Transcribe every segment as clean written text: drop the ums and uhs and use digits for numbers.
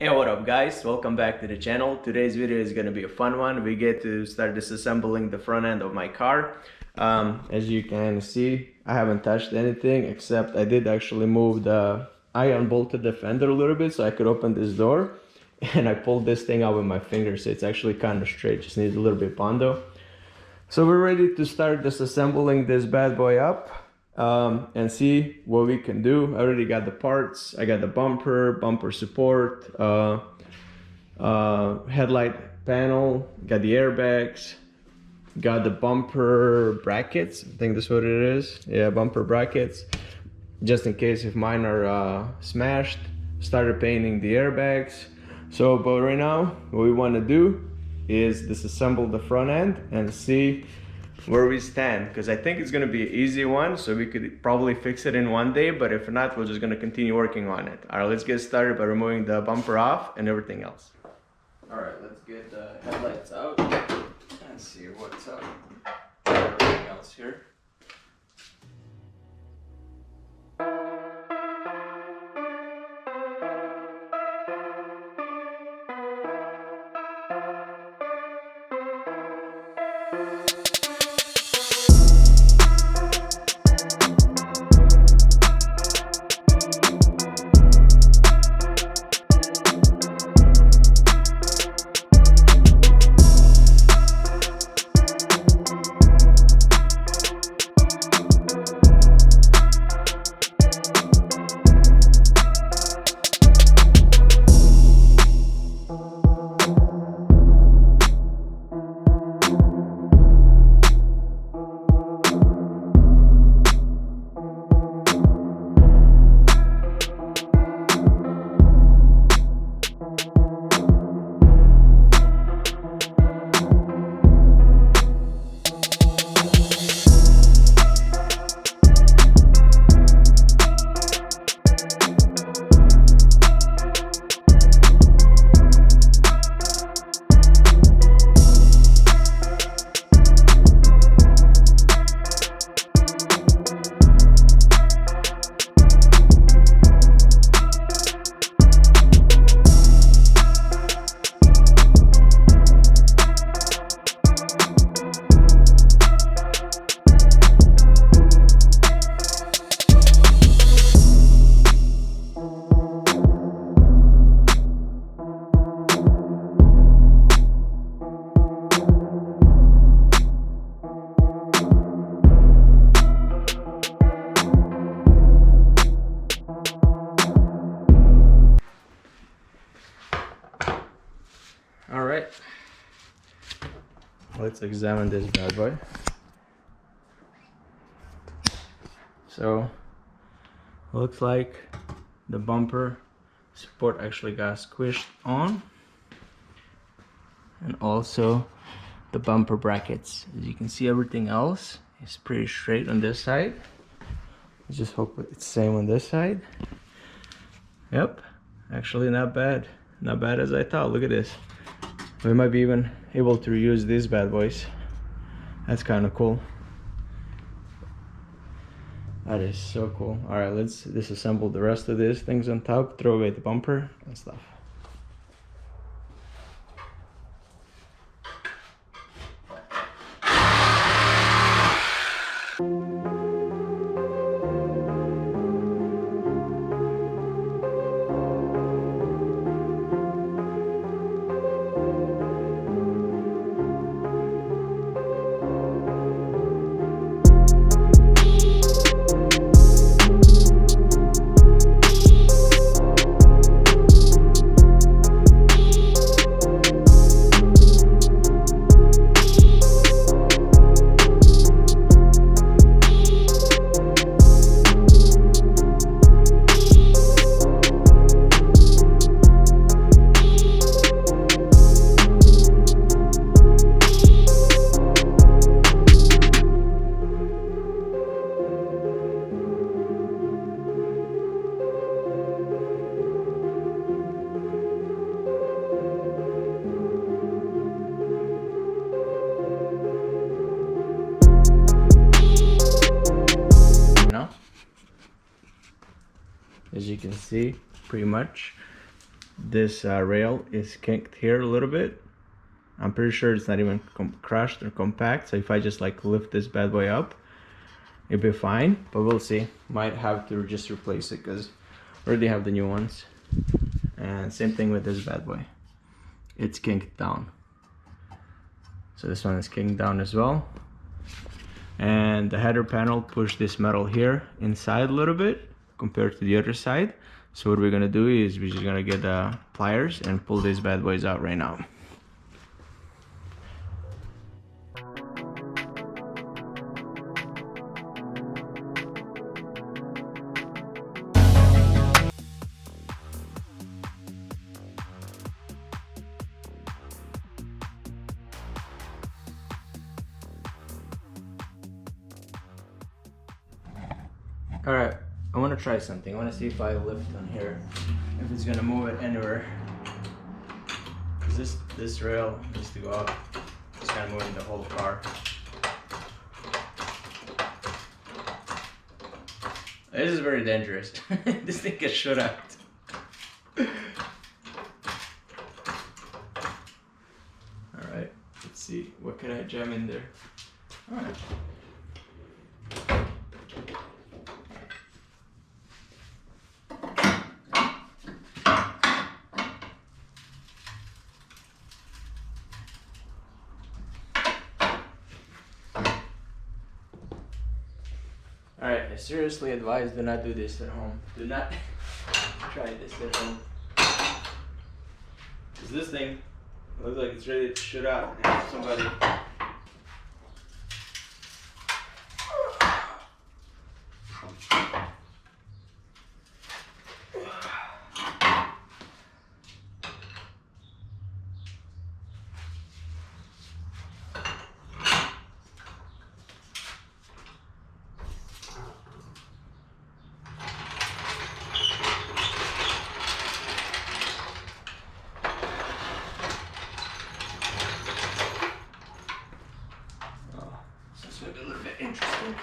Hey, what up guys, welcome back to the channel. Today's video is going to be a fun one. We get to start disassembling the front end of my car. As you can see, I haven't touched anything except I did actually move I unbolted the fender a little bit so I could open this door, and I pulled this thing out with my finger, so it's actually kind of straight, just needs a little bit bondo. So we're ready to start disassembling this bad boy up and see what we can do. I already got the parts. I got the bumper support, headlight panel, got the airbags, got the bumper brackets. I think that's what it is. Yeah, bumper brackets, just in case if mine are smashed. Started painting the airbags. So, but right now, what we want to do is disassemble the front end and see where we stand, because I think it's going to be an easy one, so we could probably fix it in one day, but if not, we're just going to continue working on it. All right, let's get started by removing the bumper off and everything else. All right, let's get the headlights out and see what's up with everything else here. All right, let's examine this bad boy. So looks like the bumper support actually got squished on, and also the bumper brackets. As you can see, everything else is pretty straight on this side. Let's just hope it's the same on this side. Yep, actually not bad as I thought. Look at this. We might be even able to reuse these bad boys. That's kind of cool. That is so cool. All right, let's disassemble the rest of these things on top, throw away the bumper and stuff. As you can see, pretty much this rail is kinked here a little bit. I'm pretty sure it's not even crushed or compact, so if I just like lift this bad boy up, it'll be fine, but we'll see. Might have to just replace it because I already have the new ones. And same thing with this bad boy. It's kinked down. So this one is kinked down as well. And the header panel pushed this metal here inside a little bit compared to the other side. So what we're gonna do is we're just gonna get the pliers and pull these bad boys out right now. Alright, I want to try something. I want to see if I lift on here, if it's gonna move it anywhere. Cause this rail needs to go up. It's kind of moving the whole car. This is very dangerous. This thing gets shot out. Alright, let's see. What can I jam in there? Alright. Alright, I seriously advise do not do this at home. Do not try this at home. Cause this thing looks like it's ready to shoot out and somebody. A little bit interesting.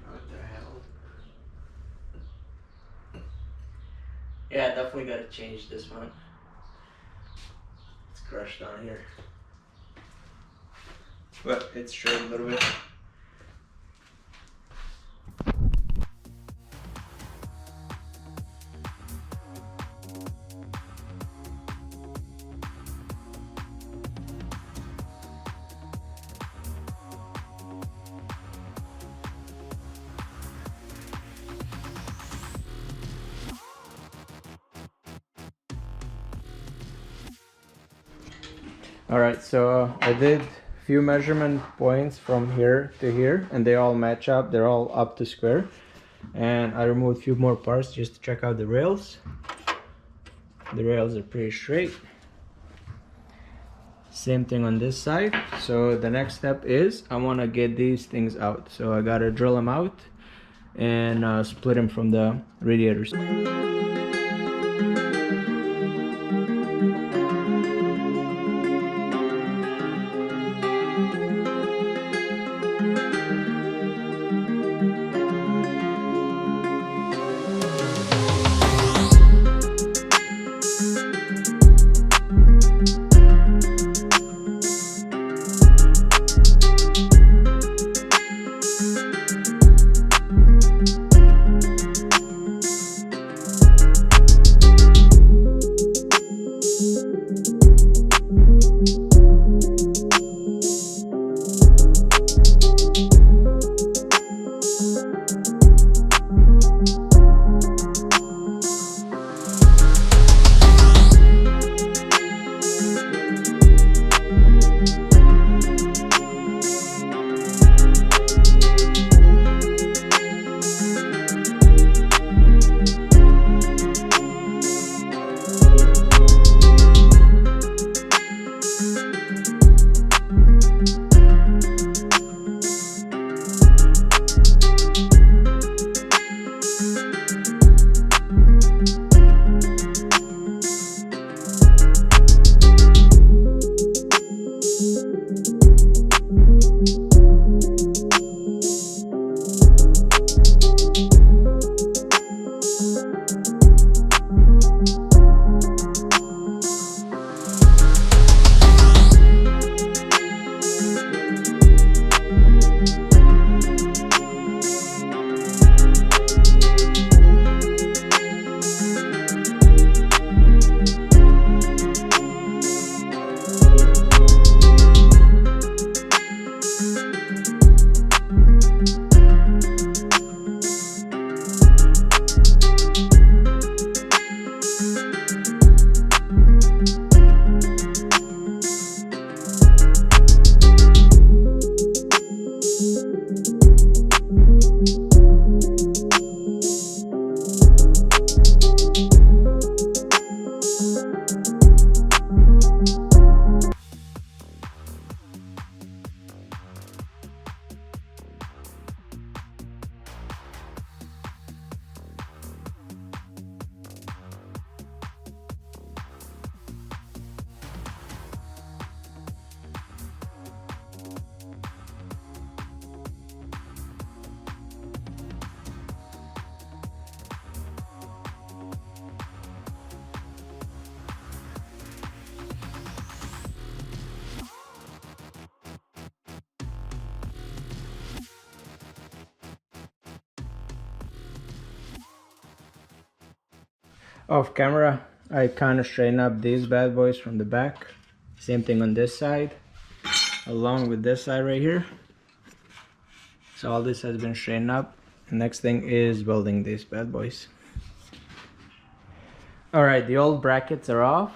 What the hell? Yeah, definitely gotta change this one. It's crushed on here. But it's straight a little bit. Alright, so I did a few measurement points from here to here and they all match up, they're all up to square. And I removed a few more parts just to check out the rails. The rails are pretty straight. Same thing on this side. So the next step is I want to get these things out. So I gotta drill them out and split them from the radiators. Off camera, I kind of straighten up these bad boys from the back. Same thing on this side, along with this side right here. So all this has been straightened up. The next thing is welding these bad boys. Alright, the old brackets are off.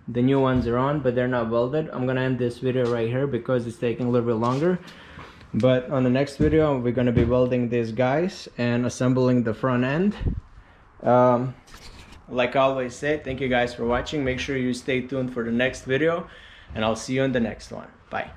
The new ones are on, but they're not welded. I'm gonna end this video right here because it's taking a little bit longer. But on the next video, we're gonna be welding these guys and assembling the front end. Like I always say, thank you guys for watching. Make sure you stay tuned for the next video, and I'll see you in the next one. Bye.